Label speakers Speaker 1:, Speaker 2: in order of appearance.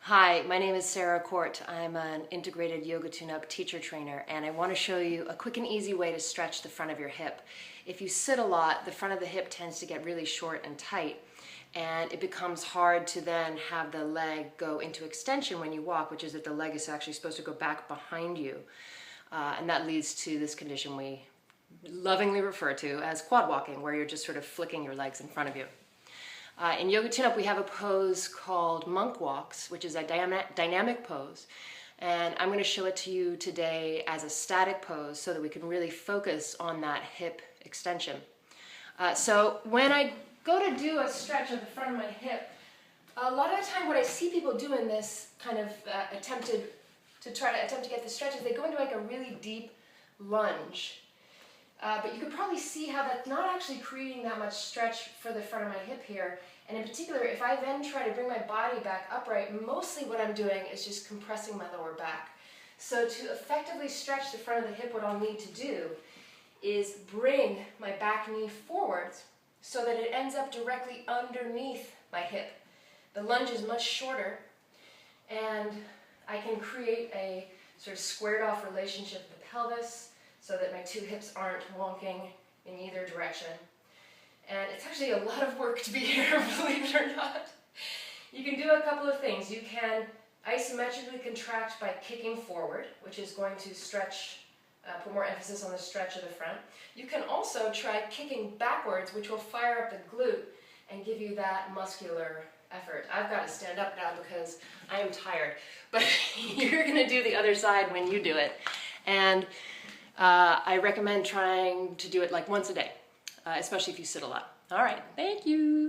Speaker 1: Hi, my name is Sarah Court. I'm an integrated yoga tune-up teacher trainer, and I want to show you a quick and easy way to stretch the front of your hip. If you sit a lot, the front of the hip tends to get really short and tight, and it becomes hard to then have the leg go into extension when you walk, which is that the leg is actually supposed to go back behind you. And that leads to this condition we lovingly refer to as quad walking, where you're just sort of flicking your legs in front of you. In Yoga Tune-Up, we have a pose called monk walks, which is a dynamic pose. And I'm going to show it to you today as a static pose so that we can really focus on that hip extension. So when I go to do a stretch of the front of my hip, a lot of the time what I see people do in this kind of attempt to get the stretch is they go into like a really deep lunge. But you could probably see how that's not actually creating that much stretch for the front of my hip here. And in particular, if I then try to bring my body back upright, mostly what I'm doing is just compressing my lower back. So to effectively stretch the front of the hip, what I'll need to do is bring my back knee forwards so that it ends up directly underneath my hip. The lunge is much shorter, and I can create a sort of squared off relationship with the pelvis, so that my two hips aren't wonking in either direction. And it's actually a lot of work to be here, believe it or not. You can do a couple of things. You can isometrically contract by kicking forward, which is going to stretch, put more emphasis on the stretch of the front. You can also try kicking backwards, which will fire up the glute and give you that muscular effort. I've got to stand up now because I am tired, but you're going to do the other side when you do it. And I recommend trying to do it like once a day, especially if you sit a lot. All right, thank you.